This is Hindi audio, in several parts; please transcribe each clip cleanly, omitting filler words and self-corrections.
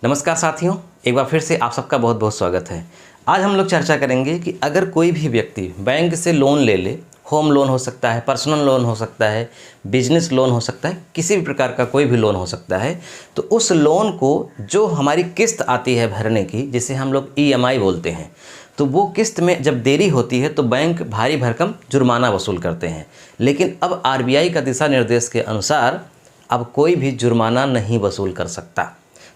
नमस्कार साथियों, एक बार फिर से आप सबका बहुत बहुत स्वागत है। आज हम लोग चर्चा करेंगे कि अगर कोई भी व्यक्ति बैंक से लोन ले, होम लोन हो सकता है, पर्सनल लोन हो सकता है, बिजनेस लोन हो सकता है, किसी भी प्रकार का कोई भी लोन हो सकता है, तो उस लोन को जो हमारी किस्त आती है भरने की, जिसे हम लोग EMI बोलते हैं, तो वो किस्त में जब देरी होती है तो बैंक भारी भरकम जुर्माना वसूल करते हैं। लेकिन अब RBI का दिशा निर्देश के अनुसार अब कोई भी जुर्माना नहीं वसूल कर सकता।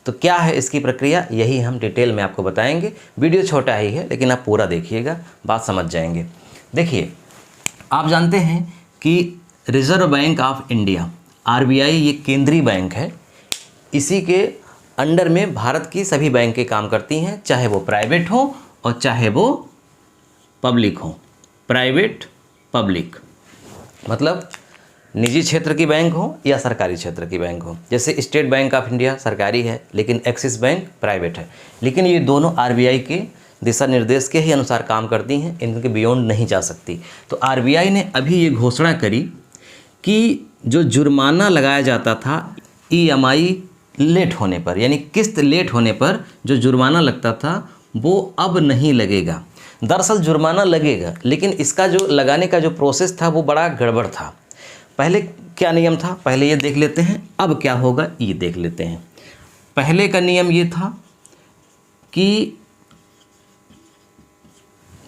तो क्या है इसकी प्रक्रिया, यही हम डिटेल में आपको बताएंगे। वीडियो छोटा ही है लेकिन आप पूरा देखिएगा, बात समझ जाएंगे। देखिए, आप जानते हैं कि reserve bank of India RBI ये केंद्रीय बैंक है। इसी के अंडर में भारत की सभी बैंकें काम करती हैं, चाहे वो प्राइवेट हो और चाहे वो पब्लिक हो। प्राइवेट पब्लिक मतलब निजी क्षेत्र की बैंक हो या सरकारी क्षेत्र की बैंक हो। जैसे स्टेट बैंक ऑफ इंडिया सरकारी है लेकिन एक्सिस बैंक प्राइवेट है, लेकिन ये दोनों RBI के दिशा निर्देश के ही अनुसार काम करती हैं, इनके बियॉन्ड नहीं जा सकती। तो RBI ने अभी ये घोषणा करी कि जो जुर्माना लगाया जाता था EMI लेट होने पर, यानी किस्त लेट होने पर जो जुर्माना लगता था वो अब नहीं लगेगा। दरअसल जुर्माना लगेगा, लेकिन इसका जो लगाने का जो प्रोसेस था वो बड़ा गड़बड़ था। पहले क्या नियम था, पहले ये देख लेते हैं। अब क्या होगा ये देख लेते हैं। पहले का नियम ये था कि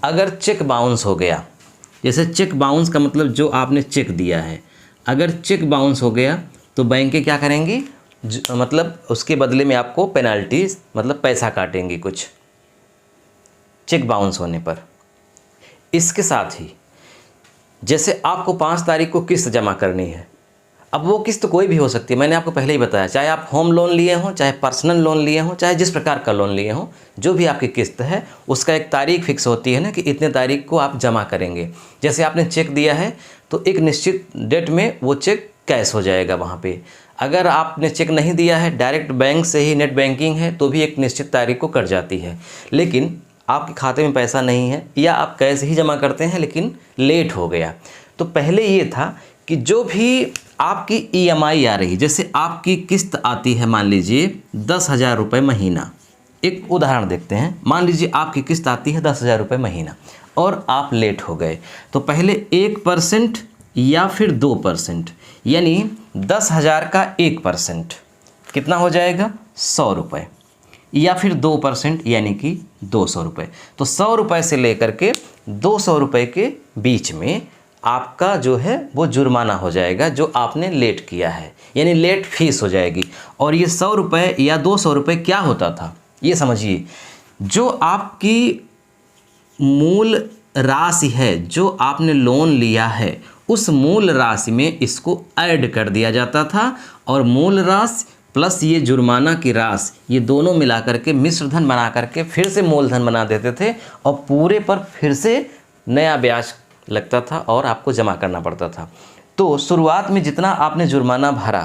अगर चेक बाउंस हो गया, जैसे चेक बाउंस का मतलब जो आपने चेक दिया है, अगर चेक बाउंस हो गया तो बैंकें क्या करेंगी, मतलब उसके बदले में आपको पेनल्टीज मतलब पैसा काटेंगी कुछ, चेक बाउंस होने पर। इसके साथ ही जैसे आपको 5 तारीख को किस्त जमा करनी है, अब वो किस्त कोई भी हो सकती है, मैंने आपको पहले ही बताया, चाहे आप होम लोन लिए हों, चाहे पर्सनल लोन लिए हों, चाहे जिस प्रकार का लोन लिए हों, जो भी आपकी किस्त है उसका एक तारीख फिक्स होती है ना कि इतने तारीख को आप जमा करेंगे। जैसे आपने चेक दिया है तो एक निश्चित डेट में वो चेक कैश हो जाएगा वहाँ पे। अगर आपने चेक नहीं दिया है, डायरेक्ट बैंक से ही नेट बैंकिंग है, तो भी एक निश्चित तारीख को कट जाती है। लेकिन आपके खाते में पैसा नहीं है या आप कैश ही जमा करते हैं लेकिन लेट हो गया, तो पहले ये था कि जो भी आपकी EMI आ रही, जैसे आपकी किस्त आती है मान लीजिए 10,000 रुपये महीना, एक उदाहरण देखते हैं। मान लीजिए आपकी किस्त आती है 10,000 रुपये महीना और आप लेट हो गए, तो पहले 1% या फिर 2%, यानी 10,000 का 1% कितना हो जाएगा, 100 रुपये, या फिर 2% यानी कि 200 रुपये। तो 100 रुपये से लेकर के 200 रुपये के बीच में आपका जो है वो जुर्माना हो जाएगा, जो आपने लेट किया है, यानी लेट फीस हो जाएगी। और ये 100 रुपये या 200 रुपये क्या होता था, ये समझिए, जो आपकी मूल राशि है, जो आपने लोन लिया है, उस मूल राशि में इसको ऐड कर दिया जाता था, और मूल राशि प्लस ये जुर्माना की राशि, ये दोनों मिला करके मिश्र धन बना करके फिर से मूलधन बना देते थे, और पूरे पर फिर से नया ब्याज लगता था और आपको जमा करना पड़ता था। तो शुरुआत में जितना आपने जुर्माना भरा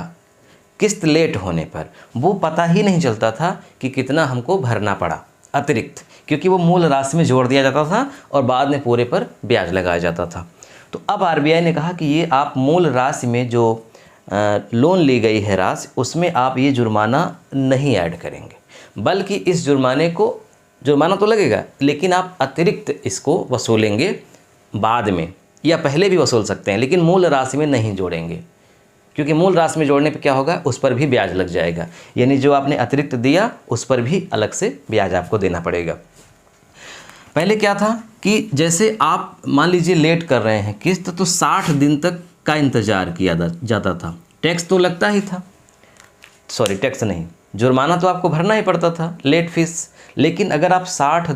किस्त लेट होने पर, वो पता ही नहीं चलता था कि कितना हमको भरना पड़ा अतिरिक्त, क्योंकि वो मूल राशि में जोड़ दिया जाता था और बाद में पूरे पर ब्याज लगाया जाता था। तो अब RBI ने कहा कि ये आप मूल राशि में जो लोन ली गई है राशि, उसमें आप ये जुर्माना नहीं ऐड करेंगे, बल्कि इस जुर्माना तो लगेगा लेकिन आप अतिरिक्त इसको वसूलेंगे बाद में, या पहले भी वसूल सकते हैं, लेकिन मूल राशि में नहीं जोड़ेंगे, क्योंकि मूल राशि में जोड़ने पर क्या होगा, उस पर भी ब्याज लग जाएगा, यानी जो आपने अतिरिक्त दिया उस पर भी अलग से ब्याज आपको देना पड़ेगा। पहले क्या था कि जैसे आप मान लीजिए लेट कर रहे हैं किस्त, तो 60 दिन तक का इंतज़ार किया जाता था। टैक्स तो लगता ही था, सॉरी टैक्स नहीं, जुर्माना तो आपको भरना ही पड़ता था, लेट फीस। लेकिन अगर आप 60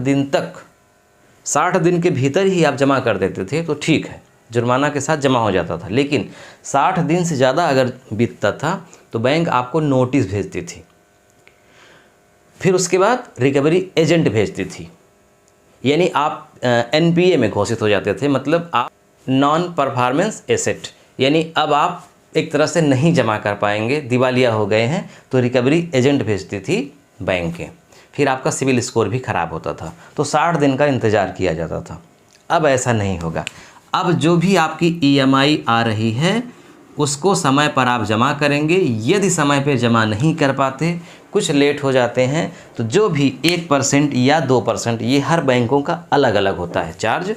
दिन के भीतर ही आप जमा कर देते थे तो ठीक है, जुर्माना के साथ जमा हो जाता था। लेकिन 60 दिन से ज़्यादा अगर बीतता था तो बैंक आपको नोटिस भेजती थी, फिर उसके बाद रिकवरी एजेंट भेजती थी, यानी आप NPA में घोषित हो जाते थे, मतलब आप नॉन परफॉर्मेंस एसेट, यानी अब आप एक तरह से नहीं जमा कर पाएंगे, दिवालिया हो गए हैं, तो रिकवरी एजेंट भेजती थी बैंकें, फिर आपका सिविल स्कोर भी ख़राब होता था, तो 60 दिन का इंतज़ार किया जाता था। अब ऐसा नहीं होगा, अब जो भी आपकी EMI आ रही है उसको समय पर आप जमा करेंगे। यदि समय पर जमा नहीं कर पाते, कुछ लेट हो जाते हैं तो जो भी 1% या 2%, ये हर बैंकों का अलग अलग होता है चार्ज,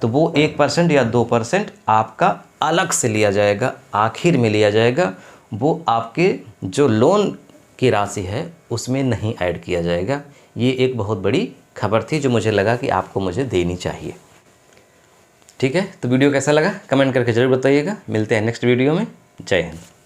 तो वो 1% या 2% आपका अलग से लिया जाएगा, आखिर में लिया जाएगा। वो आपके जो लोन की राशि है उसमें नहीं ऐड किया जाएगा। ये एक बहुत बड़ी खबर थी जो मुझे लगा कि आपको मुझे देनी चाहिए। ठीक है, तो वीडियो कैसा लगा कमेंट करके ज़रूर बताइएगा। मिलते हैं नेक्स्ट वीडियो में। जय हिंद।